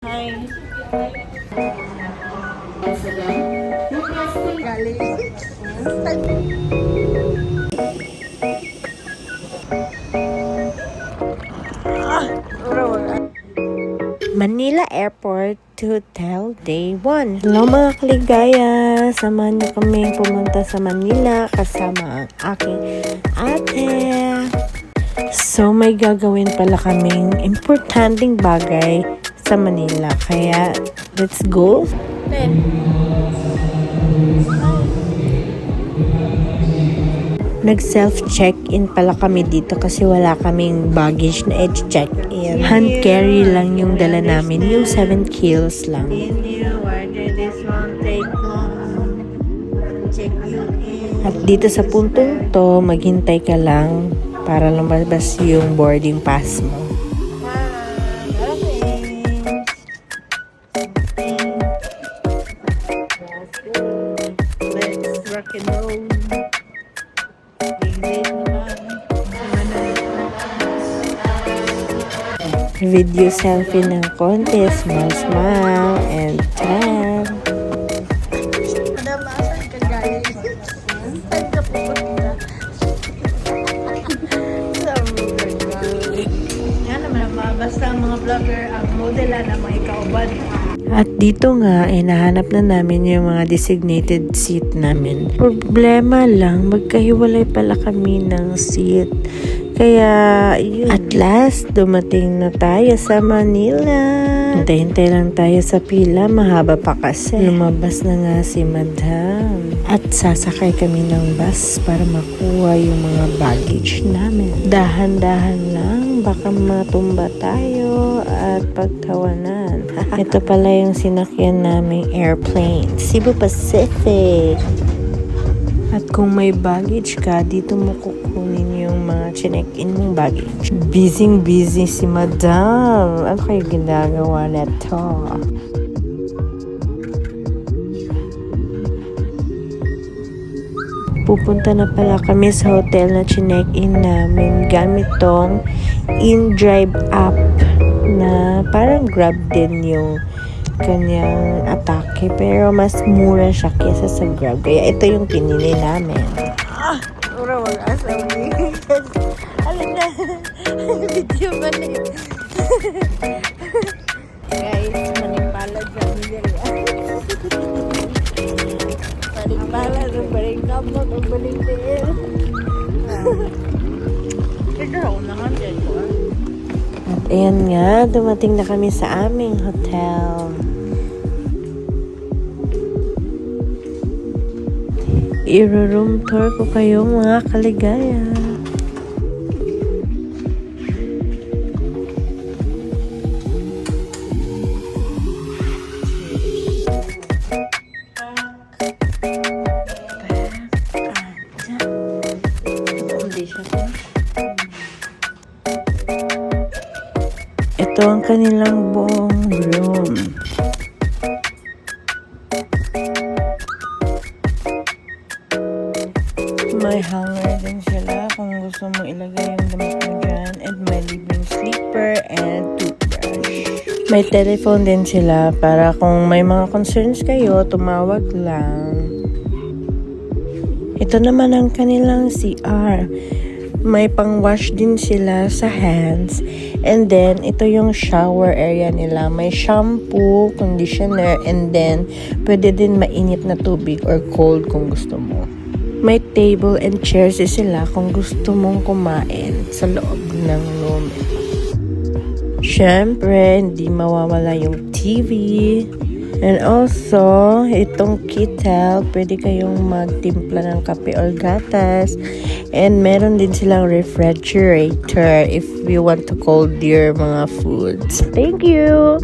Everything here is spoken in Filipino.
Hi. Manila Airport to Hotel Day 1. Hello mga kaligaya! Samahan niyo kami pumunta sa Manila kasama ang aking ate. So may gagawin pala kaming importanteng bagay sa Manila. Kaya let's go! Nag-self-check-in pala kami dito kasi wala kaming baggage na check-in. Hand carry lang yung dala namin, yung 7 kilos lang. At dito sa puntong to, maghintay ka lang para lumabas yung boarding pass mo. Let's rock and roll. Video selfie ng konti, smile, smile, and tan. Madam, asan ka guys? Saan ka pupunta? Yan naman, basta ang mga vlogger, ang model na mga ikauban. At dito nga, nahanap na namin yung mga designated seat namin. Problema lang, magkahiwalay pala kami ng seat. Kaya, yun. At last, dumating na tayo sa Manila. Hintay-hintay lang tayo sa pila, mahaba pa kasi. Lumabas na nga si Madam. At sasakay kami ng bus para makuha yung mga baggage namin. Dahan-dahan lang, baka matumba tayo at pagtawanan. Ito pala yung sinakyan naming airplane, Cebu Pacific. At kung may baggage ka, dito mo kukunin yung mga chinek-in mong baggage. Busy si Madam. Ano kayo ginagawa na to? Pupunta na pala kami sa hotel na chinek-in namin gamit tong InDrive app na parang Grab din yung kanyang atake, pero mas mura siya kesa sa Grab. Kaya ito yung pinili namin. Ura, wag-asaw ni. Alin na? Video ba na yun? Guys, manipalad sa milyari. Manipalad, baring kapag, baring tiil. Ito ako naman dyan ko. At ayan nga, dumating na kami sa aming hotel. I-room tour ko kayo mga kaligaya. Ito ang kanilang buong room. May hanger din sila kung gusto mo ilagay yung damit mo dyan. And may libreng sleeper and toothbrush. May telephone din sila para kung may mga concerns kayo, tumawag lang. Ito naman ang kanilang CR. May pang-wash din sila sa hands. And then, ito yung shower area nila. May shampoo, conditioner, and then, pwede din mainit na tubig or cold kung gusto mo. May table and chairs sila kung gusto mong kumain sa loob ng room. Siyempre, hindi mawawala yung TV. And also, itong kettle, pwede kayong magtimpla ng kape or gatas. And meron din silang refrigerator if you want to cold your mga foods. Thank you!